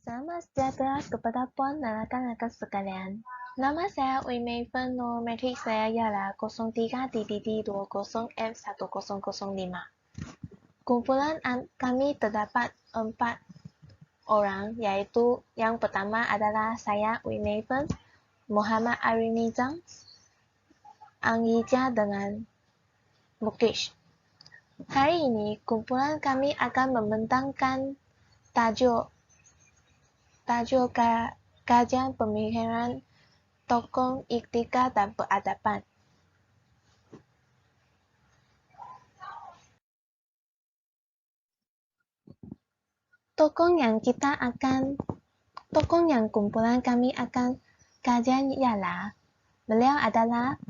Selamat sejahtera kepada Puan dan rakan-rakan sekalian. Nama saya Uimeifeng, nomor metrik saya ialah 03-20F1005. Kumpulan kami terdapat 4 orang, yaitu yang pertama adalah saya Uimeifeng, Muhammad Arimizang, Angija dengan Mukesh. Hari ini kumpulan kami akan membentangkan tajuk kajian pemikiran tokoh etika dan peradaban. Tokoh yang kumpulan kami akan kajian ialah beliau adalah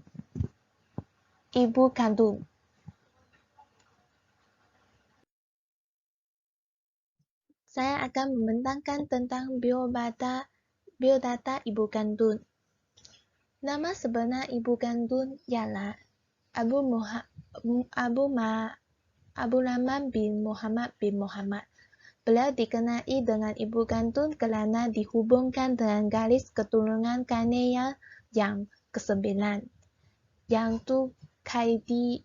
Ibu Khaldun. Saya akan membentangkan tentang biodata Ibu Khaldun. Nama sebenar Ibu Khaldun ialah Abu Rahman bin Muhammad bin Muhammad. Beliau dikenali dengan Ibu Khaldun kerana dihubungkan dengan garis keturunan karnianya yang ke-9, yaitu Khairi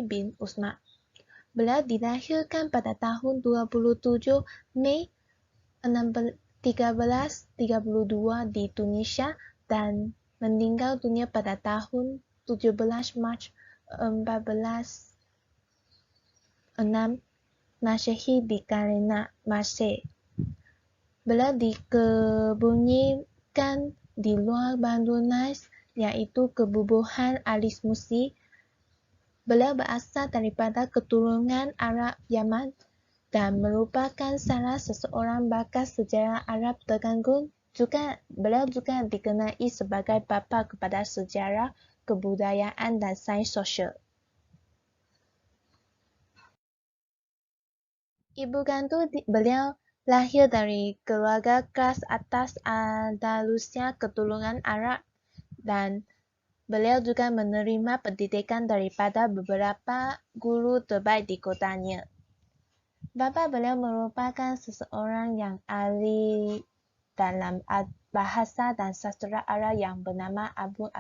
bin Usman. Beliau dilahirkan pada tahun 27 Mei 1332 di Tunisia dan meninggal dunia pada tahun 17 Mac 1406 Masehi di Karina, Marseille. Beliau dikebumikan di luar Bandu Nice, yaitu kebubuhan Al-Musi. Beliau berasal daripada keturunan Arab Yaman dan merupakan salah seseorang bakal sejarah Arab terganggu. Beliau juga dikenali sebagai bapa kepada sejarah, kebudayaan dan sains sosial. Ibu Khaldun beliau lahir dari keluarga kelas atas Andalusia keturunan Arab dan beliau juga menerima pendidikan daripada beberapa guru terbaik di kotanya. Bapa beliau merupakan seseorang yang ahli dalam bahasa dan sastra Arab yang bernama Abu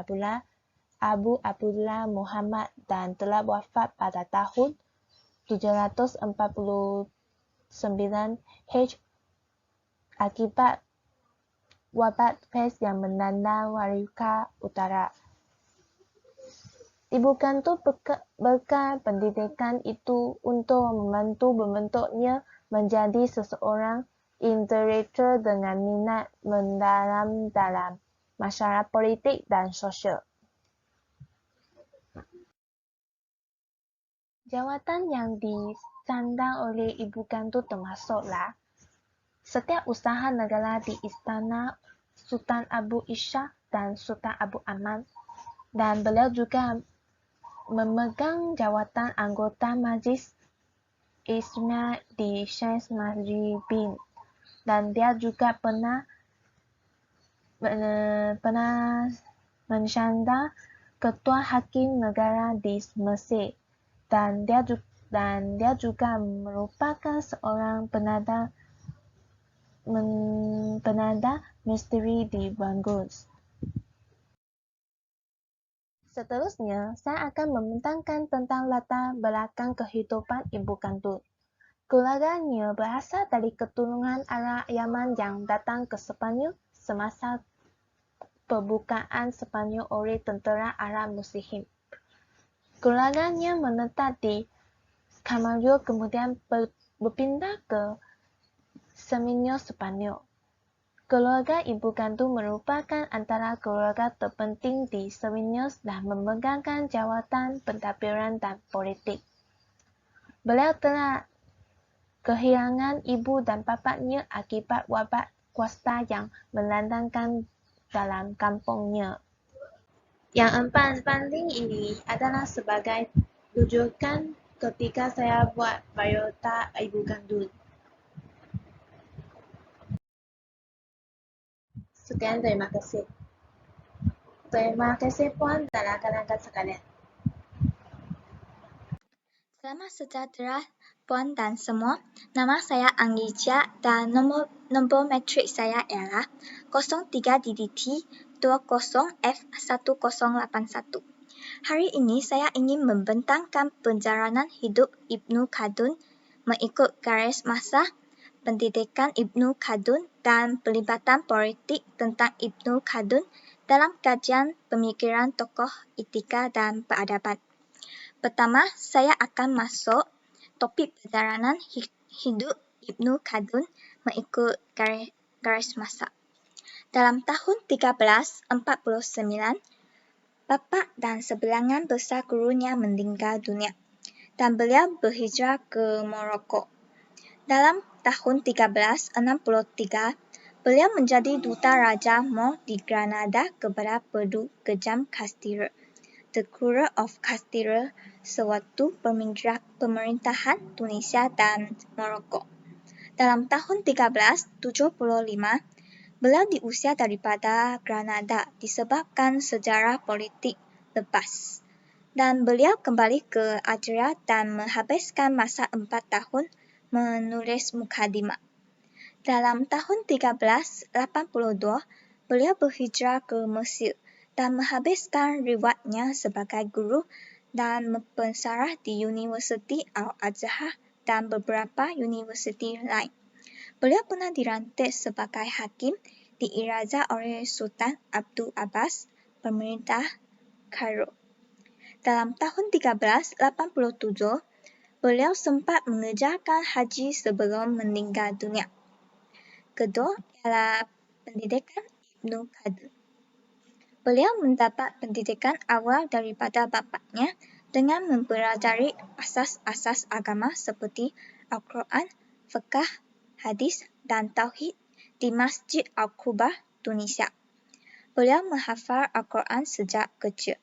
Abdullah Muhammad dan telah wafat pada tahun 749 H akibat wabak pes yang melanda Afrika Utara. Ibu Khaldun bekal pendidikan itu untuk membantu membentuknya menjadi seseorang intelektual dengan minat mendalam dalam masalah politik dan sosial. Jawatan yang disandang oleh Ibu Khaldun termasuklah setiap usaha negara di Istana Sultan Abu Ishaq dan Sultan Abu Aman, dan beliau juga memegang jawatan anggota Majlis Islamiyah di Syekh Maghribi, dan dia juga pernah menjadi ketua hakim negara di Mesir, dan dia juga merupakan seorang penada misteri di Bagus. Seterusnya, saya akan membentangkan tentang latar belakang kehidupan Ibu Khaldun. Keluarganya berasal dari keturunan Arab Yaman yang datang ke Sepanyol semasa pembukaan Sepanyol oleh tentera Arab Muslim. Keluarganya menetap di Kamayur kemudian berpindah ke Seminoe Spanyol. Keluarga Ibu Khaldun merupakan antara keluarga terpenting di Seminoe dan memegangkan jawatan pentadbiran dan politik. Beliau telah kehilangan ibu dan bapaknya akibat wabak kusta yang melandangkan dalam kampungnya. Yang paling ini adalah sebagai rujukan ketika saya buat biodata Ibu Khaldun. Sekian, terima kasih. Terima kasih Puan dan rakan-rakan sekalian. Selamat sejahtera puan dan semua, nama saya Anggija dan nombor metrik saya ialah 03DDT20F1081. Hari ini saya ingin membentangkan perjalanan hidup Ibnu Khaldun mengikut garis masa, pendidikan Ibnu Khaldun dan pelibatan politik tentang Ibnu Khaldun dalam kajian pemikiran tokoh etika dan peradaban. Pertama, saya akan masuk topik perjalanan hidup Ibnu Khaldun mengikut garis masa. Dalam tahun 1349, bapa dan sebilangan besar gurunya meninggal dunia dan beliau berhijrah ke Maroko. Dalam tahun 1363, beliau menjadi duta Raja Moor di Granada kepada Perdu Kejam Castile, the Kura of Castile, sewaktu pemerintahan Tunisia dan Maroko. Dalam tahun 1375, beliau diusir daripada Granada disebabkan sejarah politik lepas, dan beliau kembali ke Algeria dan menghabiskan masa 4 tahun menulis mukadimah. Dalam tahun 1382, beliau berhijrah ke Mesir dan menghabiskan riwayatnya sebagai guru dan pensyarah di Universiti Al-Azhar dan beberapa universiti lain. Beliau pernah dilantik sebagai hakim di Iraza oleh Sultan Abdul Abbas, pemerintah Kairo. Dalam tahun 1387, beliau sempat mengerjakan haji sebelum meninggal dunia. Kedua ialah pendidikan Ibnu Khaldun. Beliau mendapat pendidikan awal daripada bapaknya dengan mempelajari asas-asas agama seperti Al-Quran, fiqh, hadis dan tauhid di Masjid Al-Quba, Tunisia. Beliau menghafal Al-Quran sejak kecil.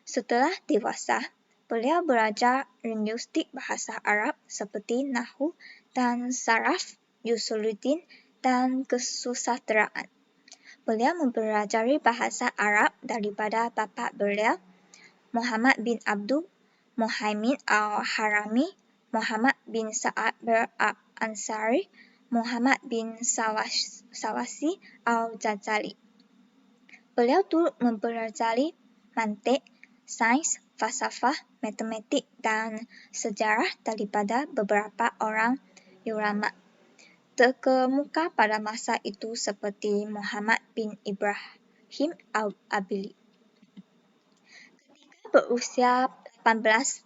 Setelah dewasa, beliau belajar linguistik bahasa Arab seperti nahwu dan saraf, usuluddin dan kesusasteraan. Beliau mempelajari bahasa Arab daripada bapa beliau, Muhammad bin Abdul Muhaimin al-Harami, Muhammad bin Sa'ad al-Ansari, Muhammad bin Sawasi al-Ghazali. Beliau turut mempelajari mantik, sains, falsafah, matematik dan sejarah daripada beberapa orang ulama terkemuka pada masa itu seperti Muhammad bin Ibrahim al-Abili. Ketika berusia 18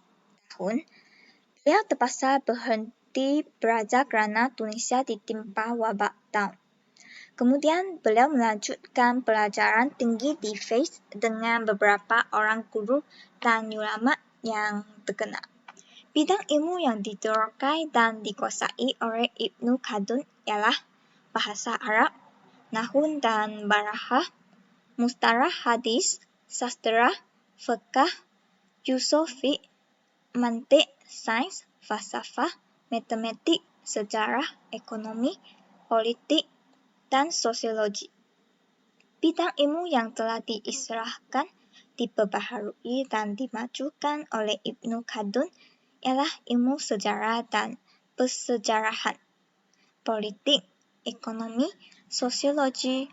tahun, beliau terpaksa berhenti belajar kerana Tunisia ditimpa wabak Down. Kemudian beliau melanjutkan pelajaran tinggi di Fez dengan beberapa orang guru dan ulama yang terkenal. Bidang ilmu yang diterangkai dan dikuasai oleh Ibnu Khaldun ialah bahasa Arab, nahwu dan balaghah, mustalah hadis, sastra, fiqh, usul fiqh, mantik, sains, falsafah, matematik, sejarah, ekonomi, politik, dan sosiologi. Bidang ilmu yang telah diistilahkan, diperbaharui dan dimajukan oleh Ibnu Khaldun ialah ilmu sejarah dan persejarahan, politik, ekonomi, sosiologi,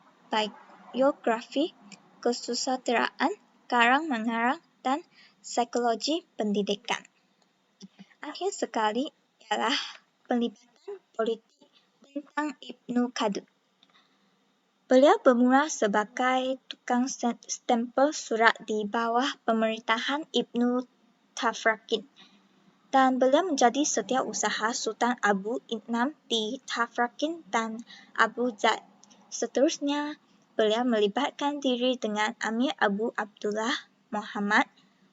biografi, kesusasteraan, karang-mengarang, dan psikologi pendidikan. Akhir sekali ialah pelibatan politik tentang Ibnu Khaldun. Beliau bermula sebagai tukang stempel surat di bawah pemerintahan Ibnu Tafrakin, dan beliau menjadi setiausaha Sultan Abu Idnam di Tafrakin dan Abu Zaid. Seterusnya, beliau melibatkan diri dengan Amir Abu Abdullah Muhammad,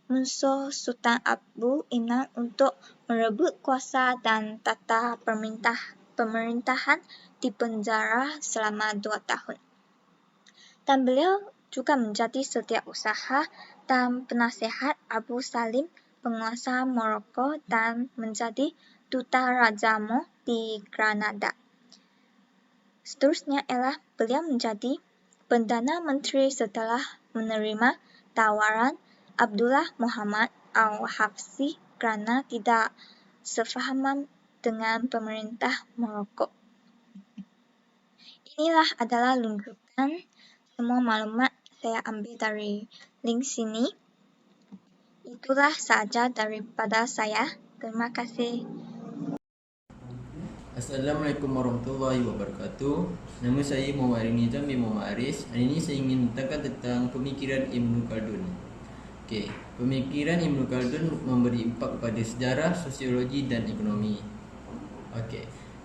musuh Sultan Abu Idnam untuk merebut kuasa dan tata pemerintahan di penjara selama 2 tahun. Dan beliau juga menjadi setiausaha dan penasihat Abu Salim, penguasa Maroko, dan menjadi duta Raja Moor di Granada. Seterusnya ialah beliau menjadi Perdana Menteri setelah menerima tawaran Abdullah Muhammad al-Hafsi kerana tidak sefahaman dengan pemerintah Maroko. Inilah adalah lengkapan semua maklumat saya ambil dari link sini. Itulah saja daripada saya. Terima kasih. Assalamualaikum warahmatullahi wabarakatuh. Nama saya Muhammad Nizam bin Muhammad Aris. Hari ini saya ingin menceritakan tentang pemikiran Ibn Khaldun. Pemikiran Ibn Khaldun memberi impak kepada sejarah, sosiologi dan ekonomi.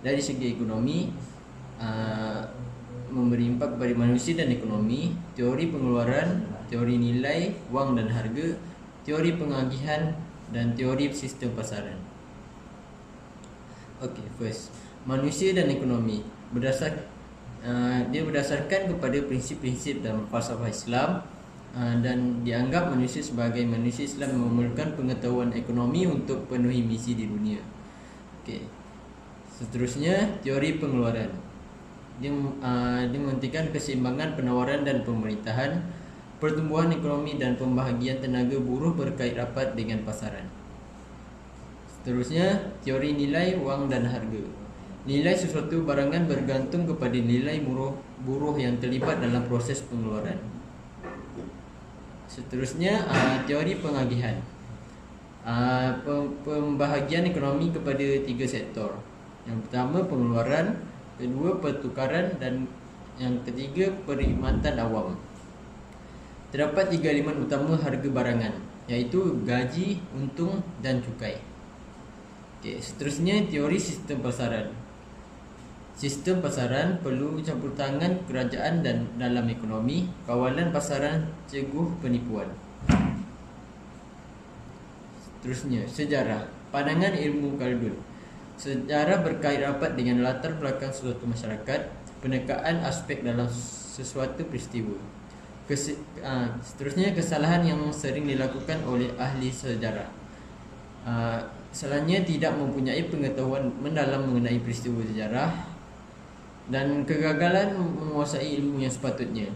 Dari segi ekonomi, memberi impak kepada manusia dan ekonomi, teori pengeluaran, teori nilai, wang dan harga, teori pengagihan dan teori sistem pasaran. First, manusia dan ekonomi dia berdasarkan kepada prinsip-prinsip dalam falsafah Islam, dan dianggap manusia sebagai manusia Islam yang memerlukan pengetahuan ekonomi untuk penuhi misi di dunia. Seterusnya, teori pengeluaran. Dia menghentikan keseimbangan penawaran dan pemerintahan, pertumbuhan ekonomi dan pembahagian tenaga buruh berkait rapat dengan pasaran. Seterusnya, teori nilai, wang dan harga. Nilai sesuatu barangan bergantung kepada nilai buruh yang terlibat dalam proses pengeluaran. Seterusnya, teori pengagihan. Pembahagian ekonomi kepada 3 sektor. Yang pertama pengeluaran, kedua pertukaran dan yang ketiga perkhidmatan awam. Terdapat 3 elemen utama harga barangan, iaitu gaji, untung dan cukai. Seterusnya, teori sistem pasaran. Sistem pasaran perlu campur tangan kerajaan dan dalam ekonomi, kawalan pasaran ceguh penipuan. Seterusnya, sejarah. Pandangan ilmu Khaldun. Sejarah berkait rapat dengan latar belakang suatu masyarakat, penekaan aspek dalam sesuatu peristiwa. Seterusnya, kesalahan yang sering dilakukan oleh ahli sejarah. Kesalahannya tidak mempunyai pengetahuan mendalam mengenai peristiwa sejarah dan kegagalan menguasai ilmu yang sepatutnya.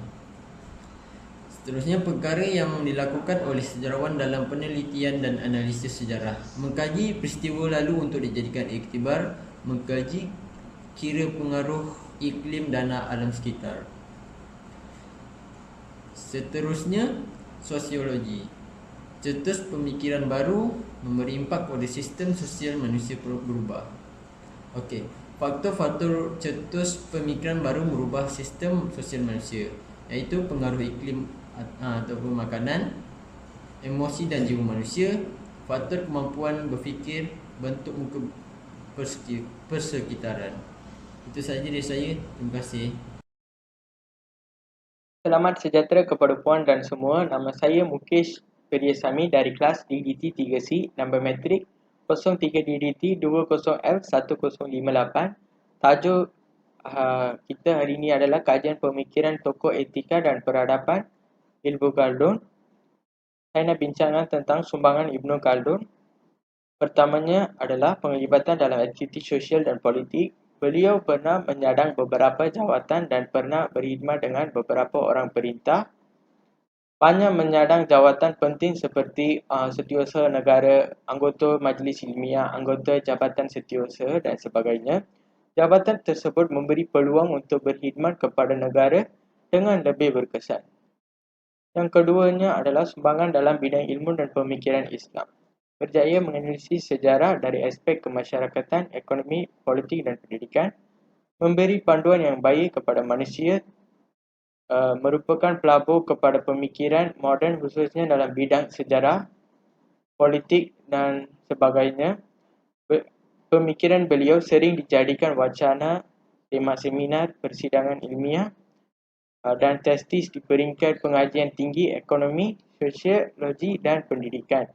Seterusnya, perkara yang dilakukan oleh sejarawan dalam penelitian dan analisis sejarah. Mengkaji peristiwa lalu untuk dijadikan iktibar, mengkaji kira pengaruh iklim dan alam sekitar. Seterusnya, sosiologi. Cetus pemikiran baru memberi impak pada sistem sosial manusia berubah. Faktor-faktor cetus pemikiran baru merubah sistem sosial manusia, iaitu pengaruh iklim ataupun makanan, emosi dan jiwa manusia, faktor kemampuan berfikir, bentuk muka persekitaran. Itu sahaja dari saya. Terima kasih. Selamat sejahtera kepada puan dan semua. Nama saya Mukesh Periasami dari kelas DDT 3C, nombor matrik 03DDT 20L1058. Tajuk kita hari ini adalah kajian pemikiran tokoh etika dan peradaban Ibn Khaldun. Saya nak bincangkan tentang sumbangan Ibn Khaldun. Pertamanya adalah penglibatan dalam aktiviti sosial dan politik. Beliau pernah menyandang beberapa jawatan dan pernah berkhidmat dengan beberapa orang perintah. Banyak menyandang jawatan penting seperti Setiausaha Negara, anggota Majlis Ilmiah, anggota Jabatan Setiausaha dan sebagainya. Jabatan tersebut memberi peluang untuk berkhidmat kepada negara dengan lebih berkesan. Yang keduanya adalah sumbangan dalam bidang ilmu dan pemikiran Islam. Berjaya menganalisis sejarah dari aspek kemasyarakatan, ekonomi, politik dan pendidikan. Memberi panduan yang baik kepada manusia, merupakan pelabur kepada pemikiran moden khususnya dalam bidang sejarah, politik dan sebagainya. Pemikiran beliau sering dijadikan wacana, tema seminar, persidangan ilmiah dan testis di peringkat pengajian tinggi ekonomi, sosiologi dan pendidikan.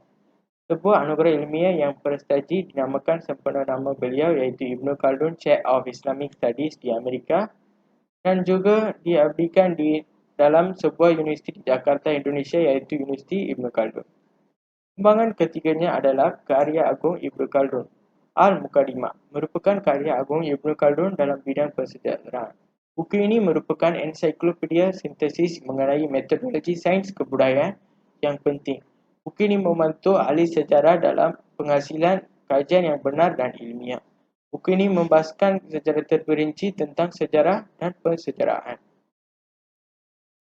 Sebuah anugerah ilmiah yang prestasi dinamakan sempena nama beliau iaitu Ibn Khaldun Chair of Islamic Studies di Amerika dan juga diabdikan di dalam sebuah universiti di Jakarta, Indonesia iaitu Universiti Ibn Khaldun. Sumbangan ketiganya adalah karya agung Ibn Khaldun, Al-Muqaddimah, merupakan karya agung Ibn Khaldun dalam bidang persejaraan. Buku ini merupakan ensiklopedia sintesis mengenai metodologi sains kebudayaan yang penting. Buku ini membantu ahli sejarah dalam penghasilan kajian yang benar dan ilmiah. Buku ini membahaskan secara terperinci tentang sejarah dan pensejarahan.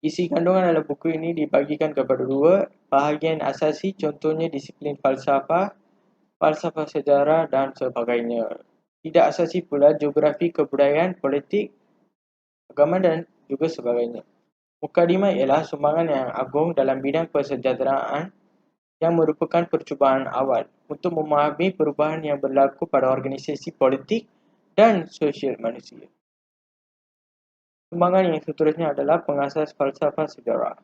Isi kandungan dalam buku ini dibagikan kepada dua bahagian asasi, contohnya disiplin falsafah, falsafah sejarah dan sebagainya. Tidak asasi pula geografi, kebudayaan, politik, agama dan juga sebagainya. Mukadimah ialah sumbangan yang agung dalam bidang persejahteraan yang merupakan percubaan awal untuk memahami perubahan yang berlaku pada organisasi politik dan sosial manusia. Sumbangan yang seterusnya adalah pengasas falsafah sejarah.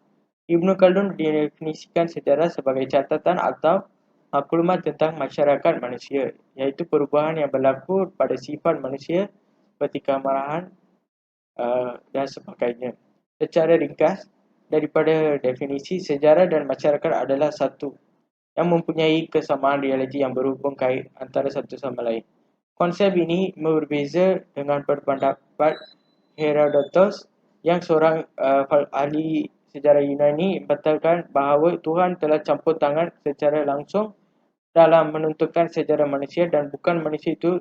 Ibnu Khaldun mendefinisikan sejarah sebagai catatan atau maklumat tentang masyarakat manusia, iaitu perubahan yang berlaku pada sifat manusia seperti kemarahan dan sebagainya. Secara ringkas, daripada definisi, sejarah dan masyarakat adalah satu yang mempunyai kesamaan realiti yang berhubung kait antara satu sama lain. Konsep ini berbeza dengan berpendapat Herodotus yang seorang ahli sejarah Yunani membatalkan bahawa Tuhan telah campur tangan secara langsung dalam menentukan sejarah manusia dan bukan manusia itu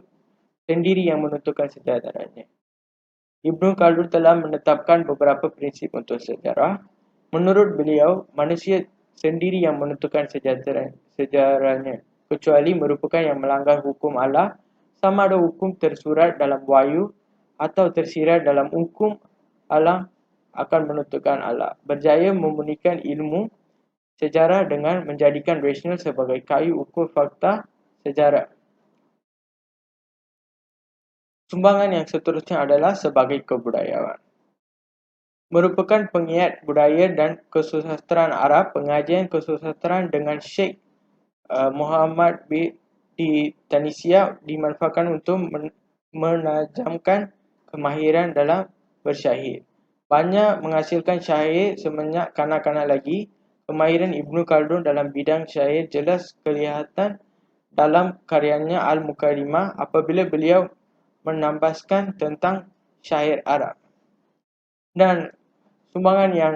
sendiri yang menentukan sejarahnya. Ibnu Khaldun telah menetapkan beberapa prinsip untuk sejarah. Menurut beliau, manusia sendiri yang menentukan sejarahnya, kecuali merupakan yang melanggar hukum Allah, sama ada hukum tersurat dalam wahyu atau tersirat dalam hukum alam akan menentukan Allah. Berjaya memurnikan ilmu sejarah dengan menjadikan rasional sebagai kayu ukur fakta sejarah. Sumbangan yang seterusnya adalah sebagai kebudayaan. Merupakan pengiat budaya dan kesusastraan Arab, pengajian kesusastraan dengan Syekh Muhammad di Tunisia dimanfaatkan untuk menajamkan kemahiran dalam bersyair. Banyak menghasilkan syair semenjak kanak-kanak lagi. Kemahiran Ibnu Khaldun dalam bidang syair jelas kelihatan dalam karyanya Al-Muqaddimah apabila beliau menambahkan tentang syair Arab. Dan sumbangan yang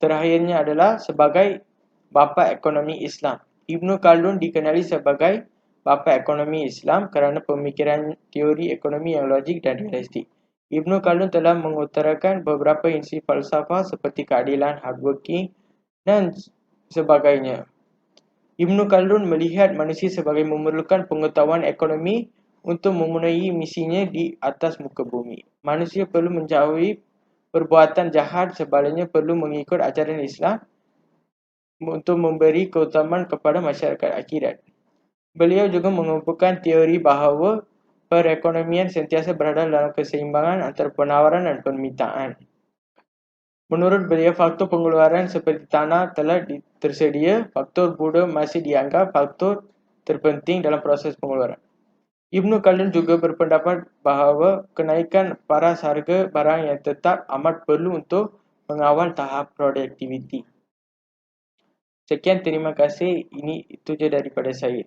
terakhirnya adalah sebagai bapa ekonomi Islam. Ibnu Khaldun dikenali sebagai bapa ekonomi Islam kerana pemikiran teori ekonomi yang logik dan realistik. Ibnu Khaldun telah mengutarakan beberapa prinsip falsafah seperti keadilan, hardworking dan sebagainya. Ibnu Khaldun melihat manusia sebagai memerlukan pengetahuan ekonomi untuk memenuhi misinya di atas muka bumi. Manusia perlu menjauhi perbuatan jahat, sebaliknya perlu mengikut ajaran Islam untuk memberi keutamaan kepada masyarakat akhirat. Beliau juga mengumpulkan teori bahawa perekonomian sentiasa berada dalam keseimbangan antara penawaran dan permintaan. Menurut beliau, faktor pengeluaran seperti tanah telah tersedia, faktor Buddha masih dianggap faktor terpenting dalam proses pengeluaran. Ibnu Khaldun juga berpendapat bahawa kenaikan paras harga barang yang tetap amat perlu untuk mengawal tahap produktiviti. Sekian, terima kasih. Itu je daripada saya.